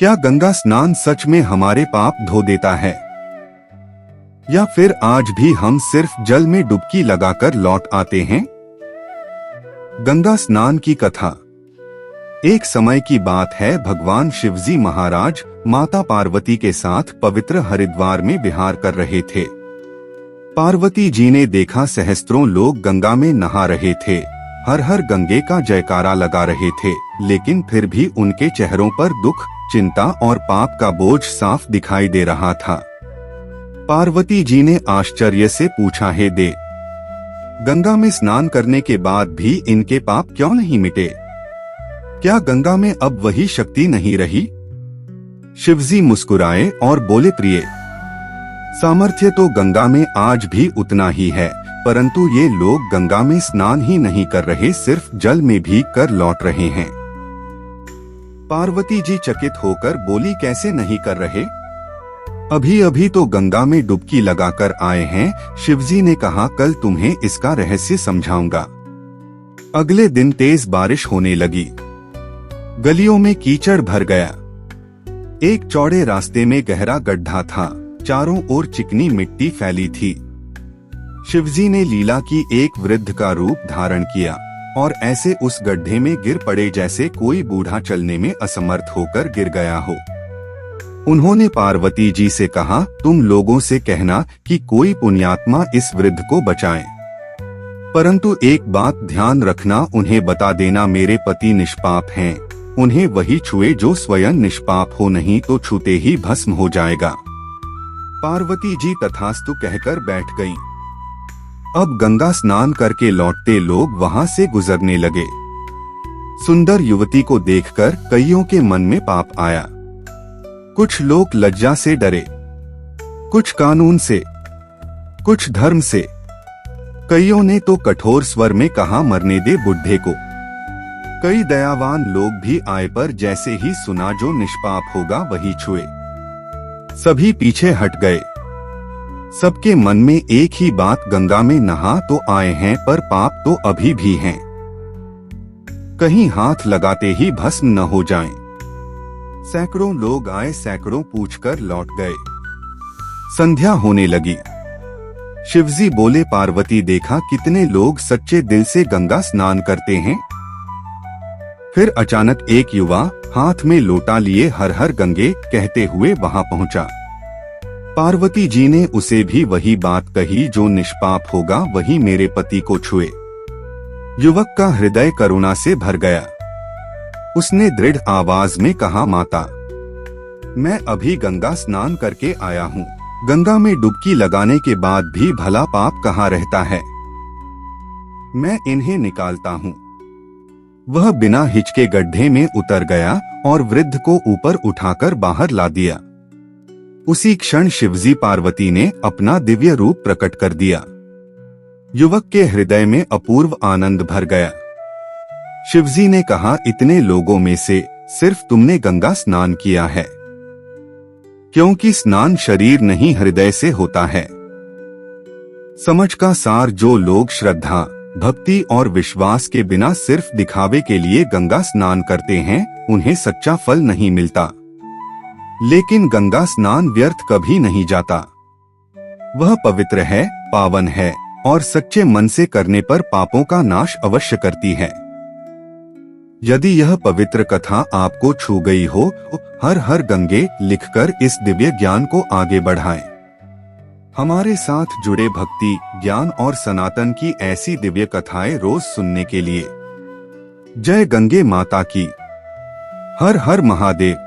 क्या गंगा स्नान सच में हमारे पाप धो देता है, या फिर आज भी हम सिर्फ जल में डुबकी लगाकर लौट आते हैं? गंगा स्नान की कथा। एक समय की बात है, भगवान शिवजी महाराज माता पार्वती के साथ पवित्र हरिद्वार में विहार कर रहे थे। पार्वती जी ने देखा सहस्त्रों लोग गंगा में नहा रहे थे, हर हर गंगे का जयकारा लगा रहे थे, लेकिन फिर भी उनके चेहरों पर दुख, चिंता और पाप का बोझ साफ दिखाई दे रहा था। पार्वती जी ने आश्चर्य से पूछा, हे देव, गंगा में स्नान करने के बाद भी इनके पाप क्यों नहीं मिटे? क्या गंगा में अब वही शक्ति नहीं रही? शिवजी मुस्कुराए और बोले, प्रिय, सामर्थ्य तो गंगा में आज भी उतना ही है, परंतु ये लोग गंगा में स्नान ही नहीं कर रहे, सिर्फ जल में भीग कर लौट रहे हैं। पार्वती जी चकित होकर बोली, कैसे नहीं कर रहे? अभी अभी तो गंगा में डुबकी लगाकर आए हैं। शिवजी ने कहा, कल तुम्हें इसका रहस्य समझाऊंगा। अगले दिन तेज बारिश होने लगी, गलियों में कीचड़ भर गया। एक चौड़े रास्ते में गहरा गड्ढा था, चारों ओर चिकनी मिट्टी फैली थी। शिवजी ने लीला की एक वृद्ध का रूप धारण किया और ऐसे उस गड्ढे में गिर पड़े जैसे कोई बूढ़ा चलने में असमर्थ होकर गिर गया हो। उन्होंने पार्वती जी से कहा, तुम लोगों से कहना कि कोई पुण्यात्मा इस वृद्ध को बचाए, परंतु एक बात ध्यान रखना, उन्हें बता देना मेरे पति निष्पाप हैं, उन्हें वही छुए जो स्वयं निष्पाप हो, नहीं तो छूते ही भस्म हो जाएगा। पार्वती जी तथास्तु कहकर बैठ गईं। अब गंगा स्नान करके लौटते लोग वहां से गुजरने लगे। सुंदर युवती को देखकर कईयों के मन में पाप आया। कुछ लोग लज्जा से डरे, कुछ कानून से, कुछ धर्म से। कईयों ने तो कठोर स्वर में कहा, मरने दे बुढ़े को। कई दयावान लोग भी आए, पर जैसे ही सुना जो निष्पाप होगा वही छुए, सभी पीछे हट गए। सबके मन में एक ही बात, गंगा में नहा तो आए हैं पर पाप तो अभी भी हैं, कहीं हाथ लगाते ही भस्म न हो जाएं। सैकड़ों लोग आए, सैकड़ों पूछकर लौट गए। संध्या होने लगी। शिवजी बोले, पार्वती, देखा कितने लोग सच्चे दिल से गंगा स्नान करते हैं? फिर अचानक एक युवा हाथ में लोटा लिए हर हर गंगे कहते हुए वहां पहुंचा। पार्वती जी ने उसे भी वही बात कही, जो निष्पाप होगा वही मेरे पति को छुए। युवक का हृदय करुणा से भर गया। उसने दृढ़ आवाज में कहा, माता, मैं अभी गंगा स्नान करके आया हूँ। गंगा में डुबकी लगाने के बाद भी भला पाप कहाँ रहता है? मैं इन्हें निकालता हूँ। वह बिना हिचके गड्ढे में उतर गया और वृद्ध को ऊपर उठाकर बाहर ला दिया। उसी क्षण शिवजी पार्वती ने अपना दिव्य रूप प्रकट कर दिया। युवक के हृदय में अपूर्व आनंद भर गया। शिवजी ने कहा, इतने लोगों में से सिर्फ तुमने गंगा स्नान किया है, क्योंकि स्नान शरीर नहीं हृदय से होता है। समझ का सार, जो लोग श्रद्धा, भक्ति और विश्वास के बिना सिर्फ दिखावे के लिए गंगा स्नान करते हैं, उन्हें सच्चा फल नहीं मिलता। लेकिन गंगा स्नान व्यर्थ कभी नहीं जाता। वह पवित्र है, पावन है और सच्चे मन से करने पर पापों का नाश अवश्य करती है। यदि यह पवित्र कथा आपको छू गई हो, हर हर गंगे लिखकर इस दिव्य ज्ञान को आगे बढ़ाएं। हमारे साथ जुड़े भक्ति, ज्ञान और सनातन की ऐसी दिव्य कथाएं रोज सुनने के लिए जय गंगे माता की। हर हर महादेव।